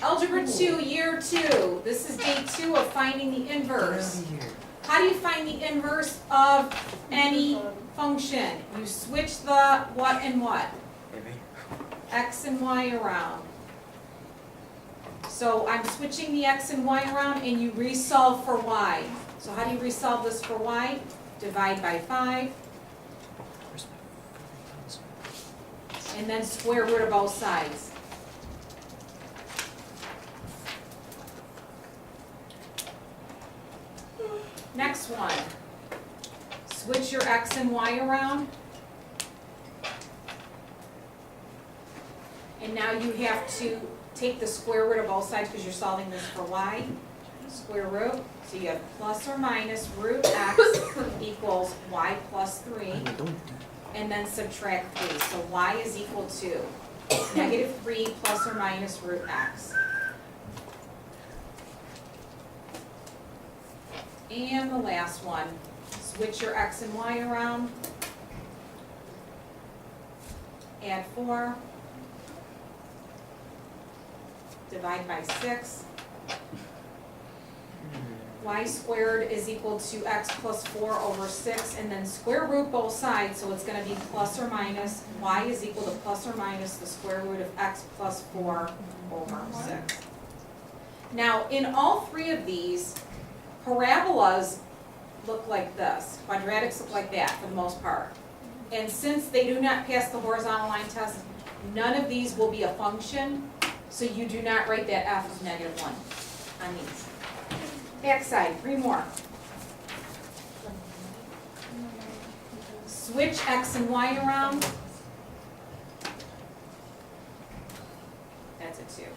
Algebra 2, year 2. This is day 2 of finding the inverse. How do you find the inverse of any function? You switch the what and what? X and Y around. So I'm switching the X and Y around and you resolve for Y. So how do you resolve this for Y? Divide by 5. And then square root of both sides. Next one. Switch your X and Y around. And now you have to take the square root of both sides because you're solving this for Y. Square root. So you have plus or minus root X equals Y plus 3. And then subtract 3. So Y is equal to negative 3 plus or minus root X. And the last one, switch your X and Y around. Add 4. Divide by 6. Y squared is equal to X plus 4 over 6, and then square root both sides, so it's going to be plus or minus. Y is equal to plus or minus the square root of X plus 4 over 6. Now, in all three of these, parabolas look like this. Quadratics look like that for the most part. And since they do not pass the horizontal line test, none of these will be a function, so you do not write that f of negative 1 on these. Backside, 3 more. Switch X and Y around. That's a 2.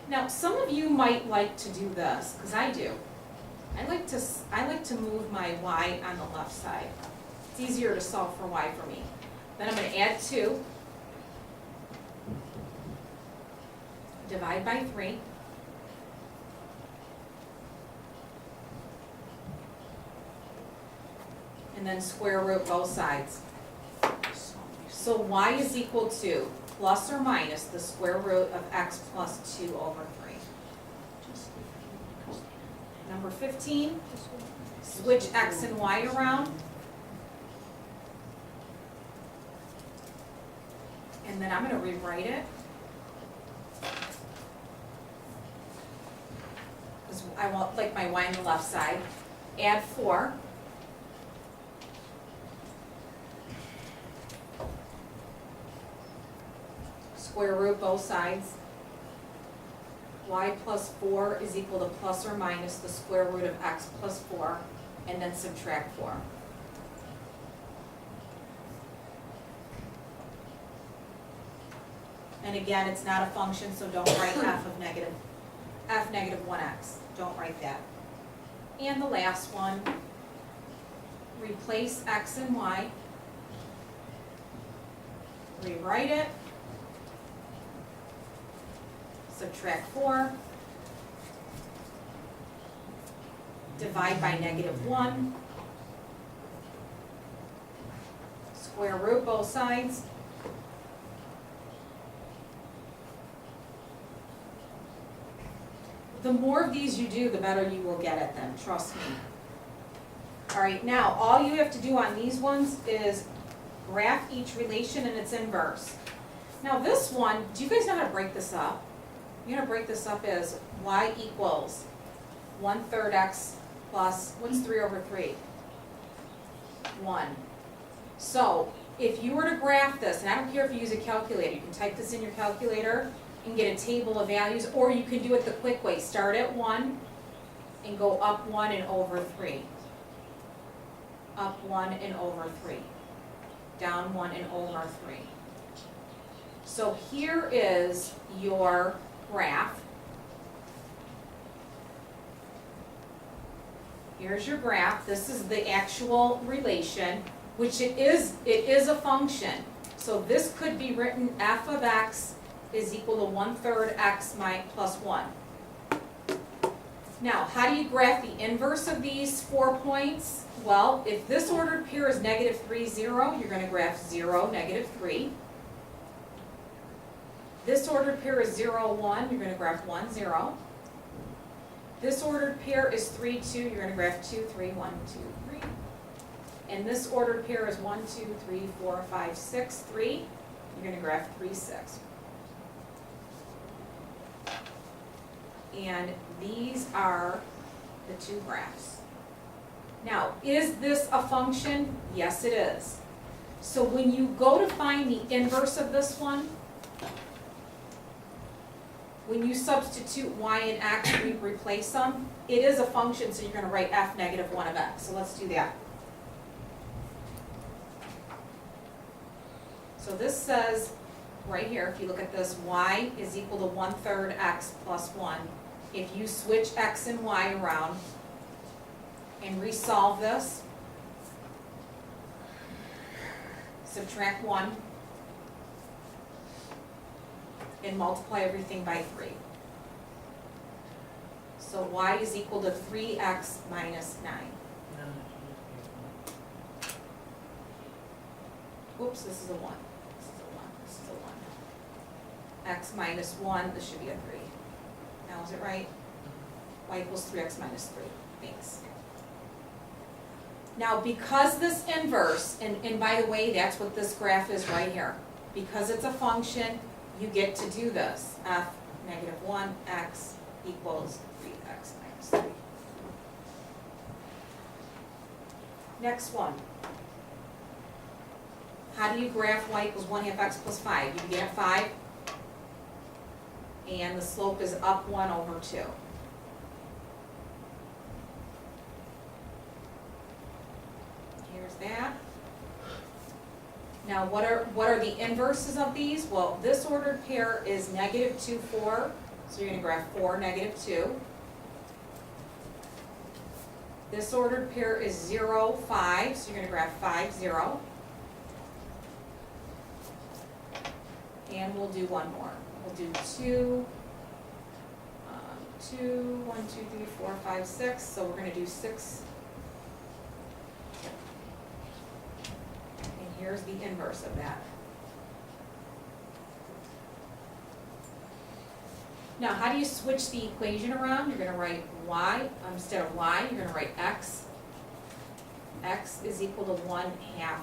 Now, some of you might like to do this, because I do. I like to move my Y on the left side. It's easier to solve for Y for me. Then I'm going to add 2. Divide by 3. And then square root both sides. So Y is equal to plus or minus the square root of X plus 2 over 3. Number 15, switch X and Y around. And then I'm going to rewrite it. Because I want like my Y on the left side. Add 4. Square root both sides. Y plus 4 is equal to plus or minus the square root of X plus 4, and then subtract 4. And again, it's not a function, so don't write f negative 1x. Don't write that. And the last one, replace X and Y. Rewrite it. Subtract 4, divide by negative 1, square root both sides, the more of these you do, the better you will get at them, trust me. All right, now all you have to do on these ones is graph each relation and its inverse. Now this one, do you guys know how to break this up? You're going to break this up as Y equals 1/3 X plus, what's 3 over 3? 1. So if you were to graph this, and I don't care if you use a calculator, you can type this in your calculator and get a table of values, or you can do it the quick way. Start at 1 and go up 1 and over 3. Up 1 and over 3. Down 1 and over 3. So here is your graph. Here's your graph. This is the actual relation, which it is a function. So this could be written f of x is equal to 1/3 x plus 1. Now, how do you graph the inverse of these 4 points? Well, if this ordered pair is negative 3, 0, you're going to graph 0, negative 3. This ordered pair is 0, 1, you're gonna graph 1, 0. This ordered pair is 3, 2, you're gonna graph 2, 3, 1, 2, 3. And this ordered pair is 1, 2, 3, 4, 5, 6, 3. You're gonna graph 3, 6. And these are the two graphs. Now, is this a function? Yes, it is. So when you go to find the inverse of this one, when you substitute y and x, we replace them, it is a function, so you're gonna write f negative 1 of x. So let's do that. So this says, right here, if you look at this, y is equal to 1/3 x plus 1. If you switch x and y around and resolve this, subtract 1, and multiply everything by 3. So y is equal to 3x minus 9. Whoops, this is a 1. This is a 1. This is a 1. X minus 1, this should be a 3. Now is it right? Y equals 3x minus 3. Thanks. Now because this inverse, and by the way, that's what this graph is right here. Because it's a function, you get to do this. F negative 1 x equals 3x minus 3. Next one. How do you graph y equals 1/2 x plus 5? You begin at 5, and the slope is up 1 over 2. Here's that. Now, what are the inverses of these? Well, this ordered pair is negative 2, 4, so you're going to graph 4, negative 2. This ordered pair is 0, 5, so you're going to graph 5, 0. And we'll do one more. We'll do 2, 1, 2, 3, 4, 5, 6, so we're going to do 6. Here's the inverse of that. Now, how do you switch the equation around? You're going to write y, instead of y, you're going to write x. X is equal to 1/2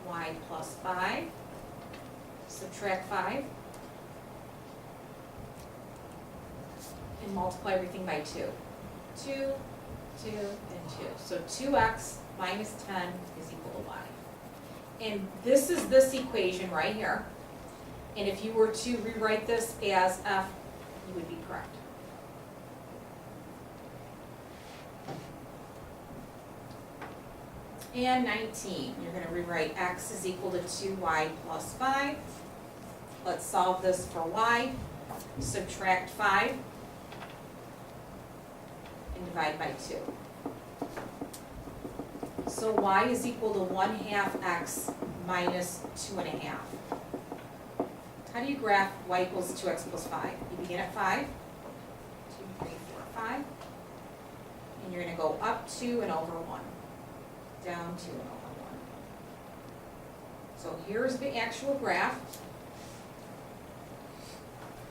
y plus 5. Subtract 5. And multiply everything by 2. 2, 2, and 2. So 2x minus 10 is equal to y. And this is this equation right here. And if you were to rewrite this as f, you would be correct. And 19, you're going to rewrite x is equal to 2y plus 5. Let's solve this for y. Subtract 5 and divide by 2. So y is equal to 1/2 x minus 2.5. How do you graph y equals 2x plus 5? You begin at 5, 2, 3, 4, 5, and you're going to go up 2 and over 1, down 2 and over 1. So here's the actual graph,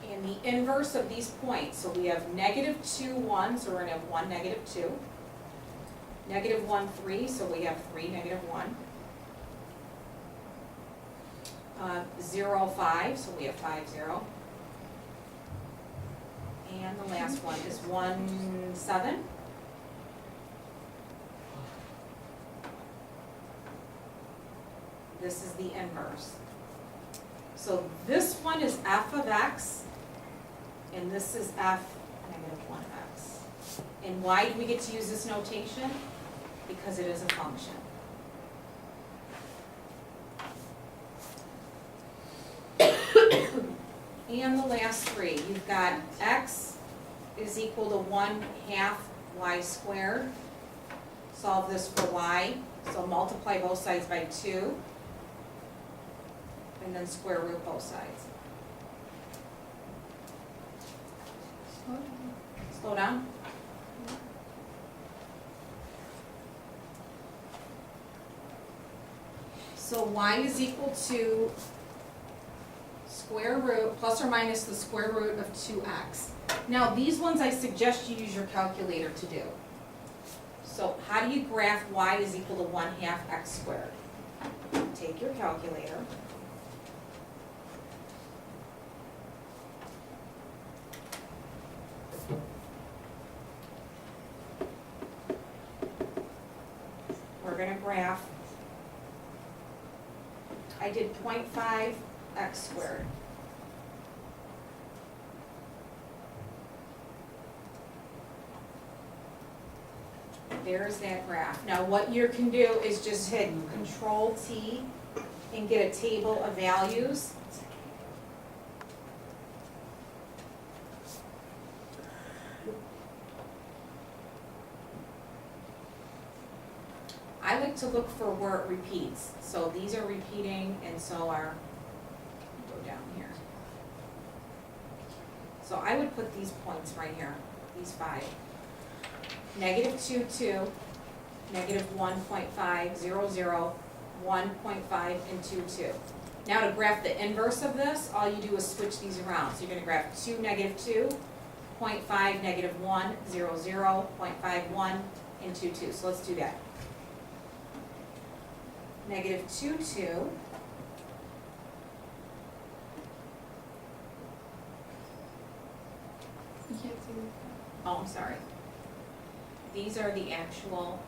and the inverse of these points. So we have negative 2, 1, so we're going to have 1, negative 2. Negative 1, 3, so we have 3, negative 1. 0, 5, so we have 5, 0. And the last one is 1, 7. This is the inverse. So this one is f of x, and this is f negative 1 of x. And why do we get to use this notation? Because it is a function. And the last three, you've got x is equal to 1/2 y squared. Solve this for y, so multiply both sides by 2, and then square root both sides. Slow down. So y is equal to square root, plus or minus the square root of 2x. Now, these ones I suggest you use your calculator to do. So how do you graph y is equal to 1/2 x squared? Take your calculator. We're gonna graph, I did 0.5 x squared. There's that graph. Now what you can do is just hit Control T and get a table of values. I like to look for where it repeats. So these are repeating and so are, go down here. So I would put these points right here, these 5. -2, 2, -1.5, 0, 0, 1.5, and 2, 2. Now to graph the inverse of this, all you do is switch these around. So you're going to graph 2, -2, 0.5, -1, 0, 0, 0.5, 1, and 2, 2. So let's do that. -2, 2. You can't see it. Oh, I'm sorry. These are the actual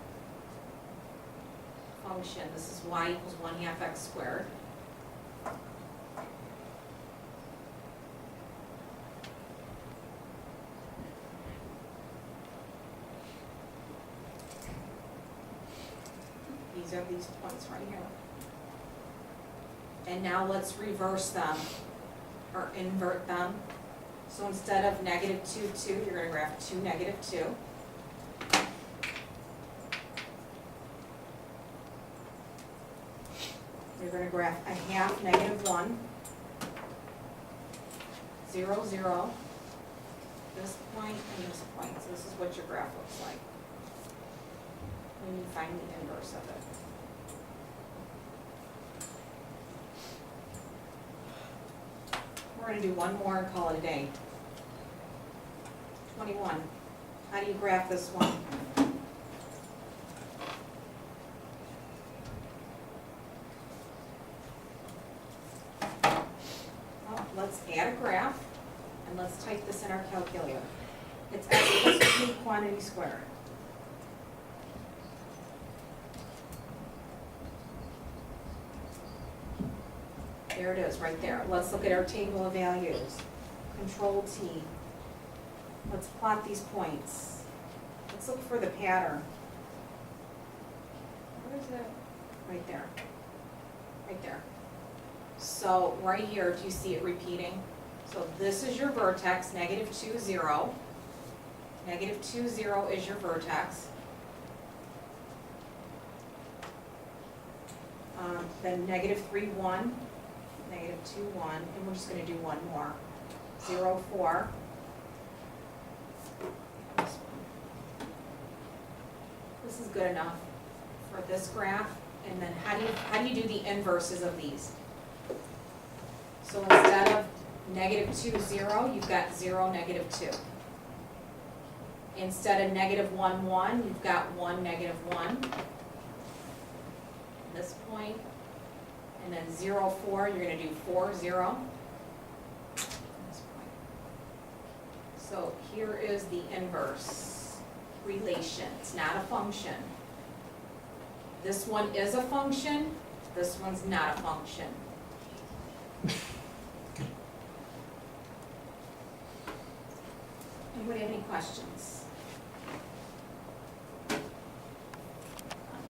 function. This is y equals 1/2 x squared. These are these points right here. And now let's reverse them, or invert them. So instead of -2, 2, you're going to graph 2, -2. You're going to graph 1/2, -1, 0, 0, this point and this point. So this is what your graph looks like when you find the inverse of it. We're going to do one more and call it a day. 21. How do you graph this one? Well, let's add a graph, and let's type this in our calculator. It's x plus 2 quantity squared. There it is, right there. Let's look at our table of values. Control T. Let's plot these points. Let's look for the pattern. Where is it? Right there. Right there. So right here, do you see it repeating? So this is your vertex, -2, 0. -2, 0 is your vertex. Then -3, 1. -2, 1, and we're just going to do one more. 0, 4. This is good enough for this graph. And then how do you do the inverses of these? So instead of -2, 0, you've got 0, -2. Instead of -1, 1, you've got 1, -1. This point. And then 0, 4, you're going to do 4, 0. So here is the inverse relation. It's not a function. This one is a function. This one's not a function. Anybody have any questions?